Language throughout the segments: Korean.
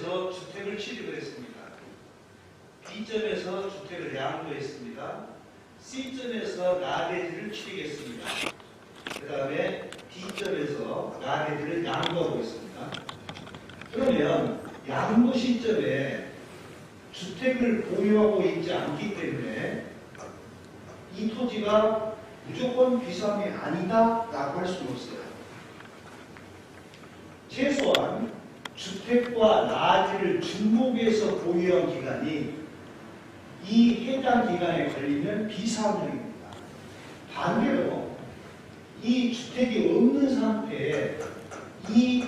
A점에서 주택을 취득을 했습니다. B점에서 주택을 양도했습니다. C점에서 나대지를 취득했습니다. 그 다음에 D점에서 나대지를 양도하고 있습니다. 그러면 양도 시점에 주택을 보유하고 있지 않기 때문에 이 토지가 무조건 비상이 아니다라고 할 수는 없어요. 최소한 주택과 나지를 중복해서 보유한 기간이 이 해당 기간에 걸리면 비사업용입니다. 반대로 이 주택이 없는 상태에 이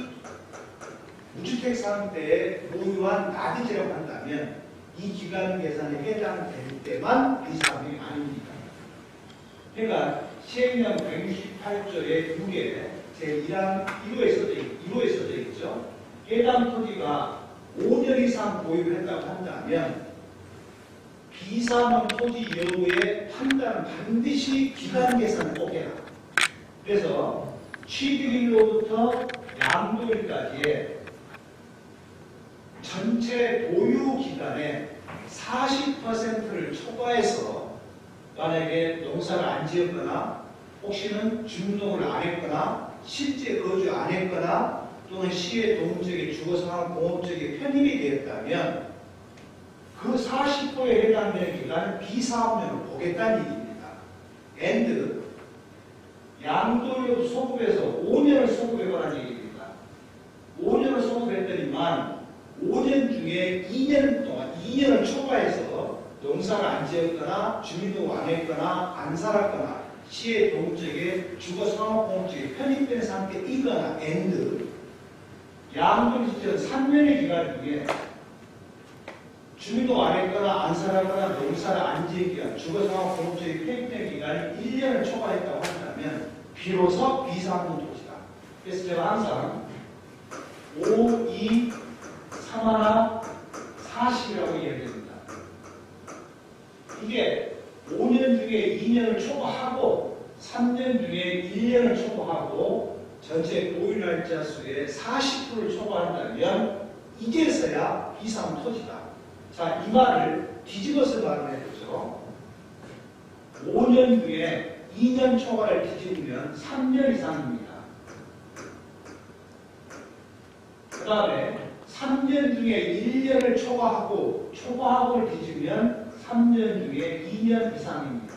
무주택 상태에 보유한 나지라고 한다면 이 기간 계산에 해당될 때만 비사업용이 아닙니다. 그러니까 시행령 168조의 6에 제1호에 써져 있죠. 해당 토지가 5년 이상 보유를 했다고 한다면 비사업용 토지 여부의 판단은 반드시 기간 계산을 꼭 해라. 그래서 취득일로부터 양도일까지의 전체 보유 기간의 40%를 초과해서 만약에 농사를 안 지었거나 혹시는 주민등록을 안 했거나 실제 거주 안 했거나 또는 시의 동적인 주거상황공업적인 편입이 되었다면 그 40%에 해당되는 기간은 비사업용을 보겠다는 얘기입니다. and 양도료 소급해서 5년을 소급해보라는 얘기입니다. 5년을 소급했더니만 5년 중에 2년을 초과해서 농사를 안 지었거나 주민등록 안 했거나 안 살았거나 시의 동적에 주거상업공업적에 편입된 상태이거나 and 양도료 시점 3년의 기간 중에 주민등록 안 했거나 안 살았거나 농사를 안 지은 기간 주거상업공업적에 편입된 기간이 1년을 초과했다고 한다면 비로소 비사업용 토지다. 그래서 제가 항상 5, 2, 3 하나 40이라고 이야기합니다. 이게 5년 중에 2년을 초과하고 3년 중에 1년을 초과하고 전체 보유 날짜 수의 40%를 초과한다면 이제서야 비사업용 토지다. 자, 이 말을 뒤집어서 말을 해보죠. 5년 중에 2년 초과를 뒤집으면 3년 이상입니다. 그 다음에 3년 중에 1년을 초과하고를 뒤집으면 3년 중에 2년 이상입니다.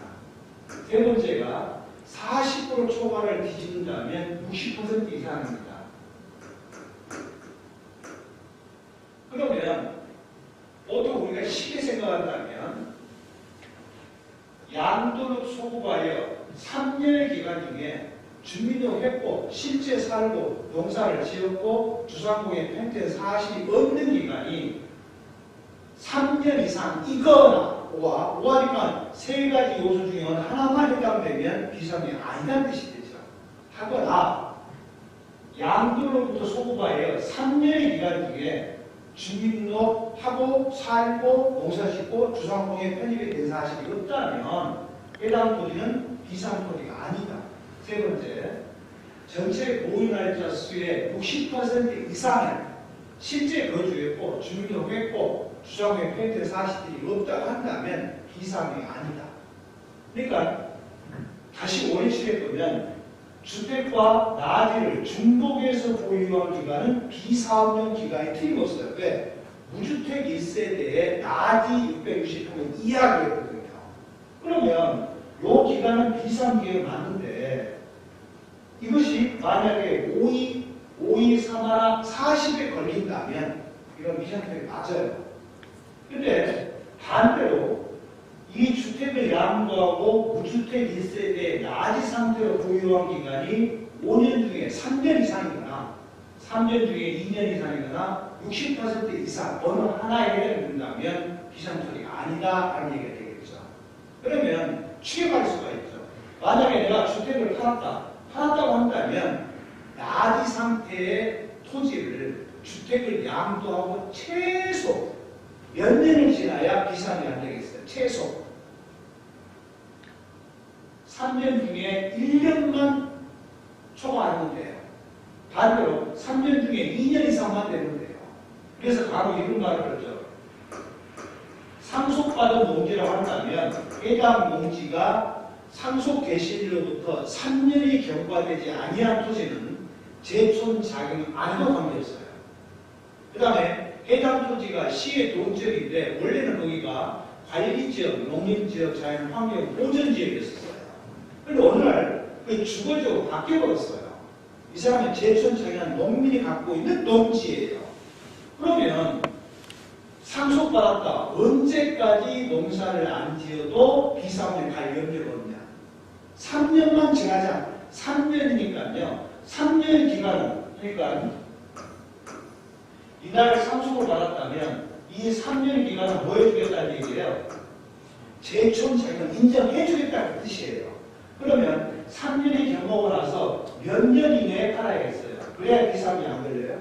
세 번째가 40% 초과를 뒤집는다면 60% 이상입니다. 그러면 보통 우리가 쉽게 생각한다면 양도를 소급하여 3년의 기간 중에 주민등록 했고 실제 살고 농사를 지었고 주상공에 편입된 사실이 없는 기간이 3년 이상이거나 오하니까 세 가지 요소 중에 하나만 해당되면 비사업용이 아니다는 뜻이 되죠. 하거나 양도로부터 소급하여 3년의 기간 중에 주민등록하고 살고 농사 짓고 주상공에 편입이 된 사실이 없다면 해당 토지는 비사업용 토지가 아니다. 세 번째, 전체 보유 날짜 수의 60% 이상을 실제 거주했고 주민등록했고 주상공에 편입된 사실이 없다고 한다면 비사업용이 아니다. 그러니까 다시 원칙에 보면 주택과 나지를 중복해서 보유한 기간은 비사업용 기간이 틀림없어요. 왜? 무주택 1세대에 나지 660평 이하가 있거든요. 그러면 이 기간은 비사업용 기간이 맞는데 이것이 만약에 5이 3 하나 40에 걸린다면 이건 비사업용이 맞아요. 근데 반대로 이 주택을 양도하고 무주택 1세대의 나지 상태로 보유한 기간이 5년 중에 3년 이상이거나 3년 중에 2년 이상이거나 60% 이상 어느 하나에 해당된다면 비사업용 토지가 아니다라는 얘기가 되겠죠. 그러면 추격할 수가 있죠. 만약에 내가 주택을 팔았다고 한다면 나지 상태의 토지를 주택을 양도하고 최소 몇 년을 지나야 비사업용이 안 되겠어요. 최소 3년 중에 1년만 초과하면 돼요. 반대로 3년 중에 2년 이상만 되면 돼요. 그래서 바로 이런 말을 하죠. 상속받은 농지라고 한다면 해당 농지가 상속 개시일로부터 3년이 경과되지 아니한 토지는 제촌 자격 아니고 관계없어요. 그 다음에 해당 토지가 시의 동지역인데 원래는 거기가 관리지역, 농림지역, 자연환경, 보전지역이었어요. 그런데 어느 날 그 주거지역으로 바뀌어버렸어요. 이 사람은 제촌 자격한 농민이 갖고 있는 농지예요. 그러면 상속받았다. 언제까지 농사를 안 지어도 비상을 갈 염려가 없냐. 3년만 지나지 않아. 3년이니까요. 3년 기간은, 그러니까 이날 상속을 받았다면 이 3년 기간은 뭐 해주겠다는 얘기예요? 제촌 자격을 인정해주겠다는 뜻이에요. 그러면 3년이 경과하고 나서 몇 년 이내에 팔아야겠어요. 그래야 비상이 안 걸려요.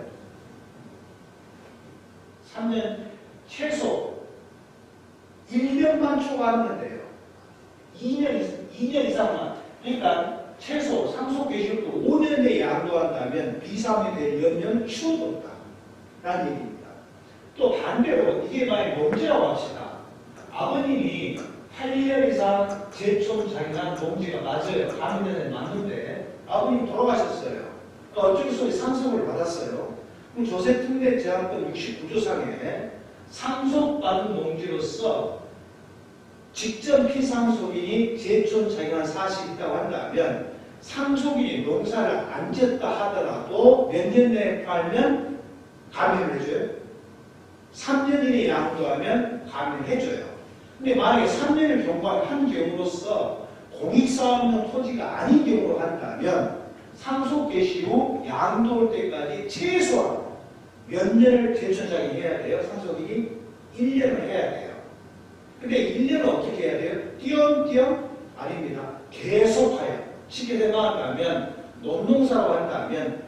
3년 최소 1년만 초과하면 돼요. 2년 이상만. 그러니까 최소 상속 개시일도 5년 내에 양도한다면 비상이 될 연료는 추워도 없다. 라는 얘기입니다. 또 반대로 이게 만약 농지라고 합시다. 아버님이 8년 이상 제촌 자기한 농지가 맞아요. 가문에는 맞는데 아버님 돌아가셨어요. 어쩔 수 없이 상속을 받았어요. 그럼 조세특례제한법 69조상에 상속받은 농지로서 직전 피상속인이 제촌 자격한 사실이 있다고 한다면 상속인이 농사를 안 지었다 하더라도 몇 년 내에 팔면 감면을 해줘요. 3년 이내에 양도하면 감면을 해줘요. 근데 만약에 3년을 경과한 경우로서 공익사업용 토지가 아닌 경우로 한다면 상속 개시 후 양도할 때까지 최소한 몇 년을 제촌자격이 해야 돼요? 상속인이 1년을 해야 돼요. 근데 1년은 어떻게 해야 돼요? 띄엄띄엄? 아닙니다. 계속하여. 쉽게 생각한다면 농농사로 한다면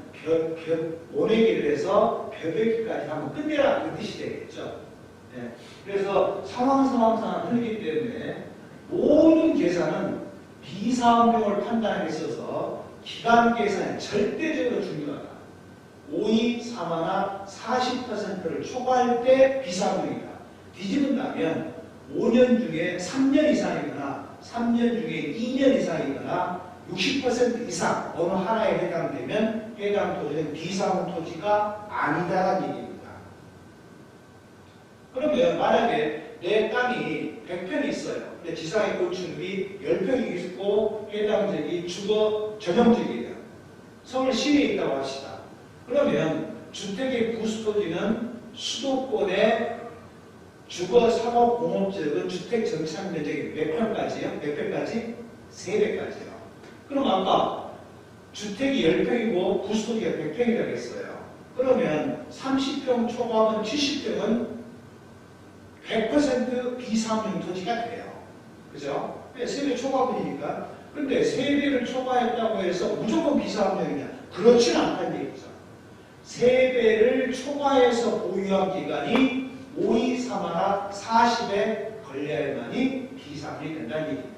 모내기를 해서 벼베기까지 하면 끝내라 그 뜻이 되겠죠. 네. 그래서 상황상 틀리기 때문에 모든 계산은 비사업용을 판단에 있어서 기간 계산이 절대적으로 중요하다. 5위, 3하나 40%를 초과할 때 비사업용이다. 뒤집은다면 5년 중에 3년 이상이거나 3년 중에 2년 이상이거나 60% 이상 어느 하나에 해당되면 해당 토지는 비사업 토지가 아니다라는 얘기입니다. 그러면 만약에 내 땅이 100평이 있어요. 근데 지상의 건축물이 10평이 있고 해당 지역이 주거 전용지역이에요. 서울 시내에 있다고 합시다. 그러면 주택의 부수토지는 수도권의 주거 상업 공업지역은 주택 정착 면적이 몇 평까지요? 몇 평까지? 3배까지요. 그럼 아까 주택이 10평이고 부수토지가 100평이라고 했어요. 그러면 30평 초과하면 70평은 100% 비상용 토지가 돼요. 그죠? 3배 초과분이니까. 근데 3배를 초과했다고 해서 무조건 비상용이냐? 그렇지는 않다는 얘기죠. 3배를 초과해서 보유한 기간이 5, 2, 3하나 40에 걸려야만이 비상용이 된다는 얘기입니다.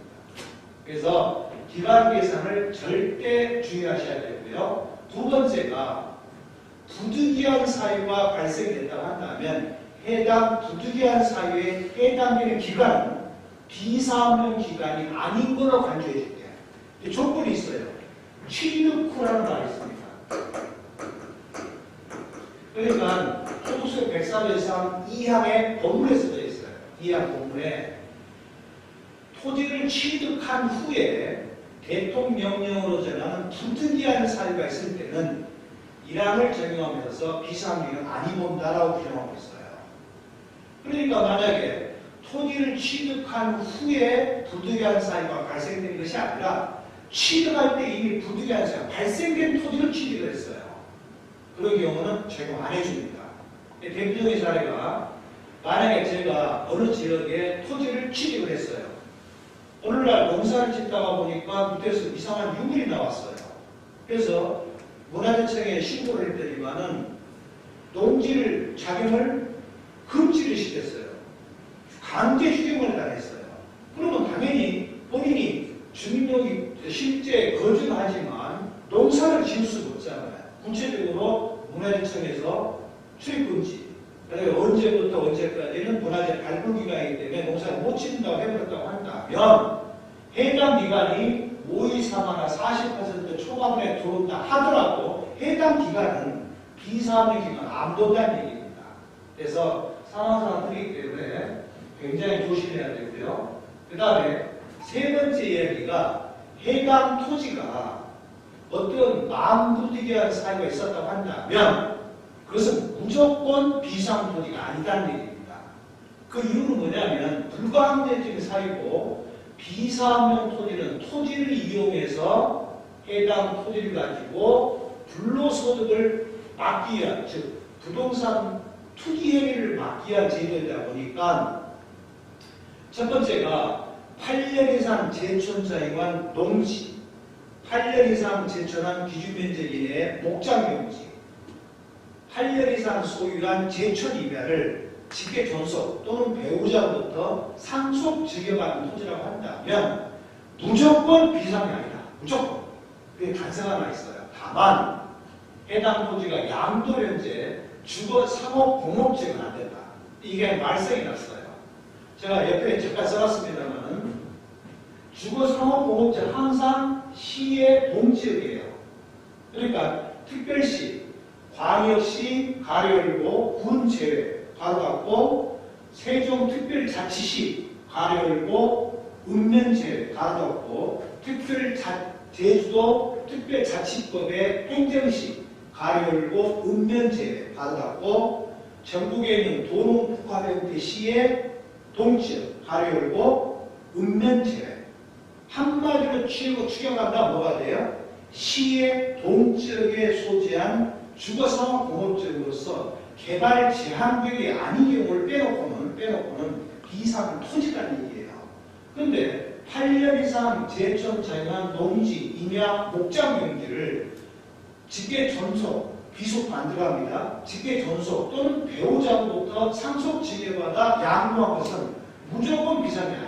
그래서 기간 계산을 절대 주의하셔야 되고요. 두 번째가 부득이한 사유가 발생됐다고 한다면 해당 부득이한 사유에 해당되는 기간은 비사업용 기간이 아닌 걸로 간주해 줄게요. 조건이 있어요. 취득 후라는 말이 있습니다. 그러니까 소득세 103조상 2항의 본문에 써져 있어요. 2항 본문에 토지를 취득한 후에 대통령령으로 정하는 부득이한 사유가 있을 때는 1항을 적용하면서 비상용은 아니 본다라고 규정하고 있어요. 그러니까 만약에 토지를 취득한 후에 부득이한 사유가 발생된 것이 아니라 취득할 때 이미 부득이한 사유가 발생된 토지를 취득을 했어요. 그런 경우는 적용 안 해줍니다. 대표적인 사례가 만약에 제가 어느 지역에 토지를 취득을 했어요. 오늘날 농사를 짓다가 보니까 밑에서 이상한 유물이 나왔어요. 그래서 문화재청에 신고를 했더니만은 농지를 작용을 금지를 시켰어요. 강제 휴경을 당했어요. 그러면 당연히 본인이 주민등록이 실제 거주는 하지만 농사를 지을 수가 없잖아요. 구체적으로 문화재청에서 출입금지, 그리고 언제부터 언제까지는 문화재 발굴 기간이기 때문에 농사를 못 짓는다고 해버렸다고 한다면 해당 기간이 523하나 40% 초반에 들어온다 하더라도 해당 기간은 비상의 기간 안 본다는 얘기입니다. 그래서 상황상 틀리기 때문에 굉장히 조심해야 되고요. 그 다음에 세 번째 이야기가 해당 토지가 어떤 마음 부딪히게 하는 사유가 있었다고 한다면 그것은 무조건 비상 토지가 아니다는 얘기입니다. 그 이유는 뭐냐면 불가항대적인 사유고 비사명 토지는 토지를 이용해서 해당 토지를 가지고 불로소득을 막기 위한, 즉 부동산 투기 행위를 막기 위한 제도이다 보니까 첫 번째가 8년 이상 제촌자이관 농지, 8년 이상 제촌한 기준면적 이내의 목장용지, 8년 이상 소유한 제촌 이면을 직계 존속 또는 배우자로부터 상속 증여받은 토지라고 한다면 무조건 비상이 아니다. 무조건. 그게 단서가 하나 있어요. 다만 해당 토지가 양도면제, 주거 상업 공업지는 안 된다. 이게 말썽이 났어요. 제가 옆에 잠깐 써놨습니다만은 주거 상업 공업지 항상 시의 동지역이에요. 그러니까 특별시, 광역시 가로 열고 군 제외 가로 닫고 세종특별자치시 가로 열고 읍면 제외 가로 닫고 제주도 특별자치법의 행정시 가로 열고 읍면 제외 가로 닫고 전국에 있는 도농국가형태시의 동지역 가로 열고 읍면 제외 한마디로 추격한다 뭐가 돼요? 시의 동지역에 소재한 주거상업공업지역으로서 개발 제한구역이 아닌 경우를 빼놓고는 비상 토지라는 얘기예요. 그런데 8년 이상 제촌 자연한 농지, 임야, 목장 용지를 직계 전속, 비속 안 들어갑니다. 직계 전속 또는 배우자로부터 상속 증여받아 양도한 것은 무조건 비상이 아니다.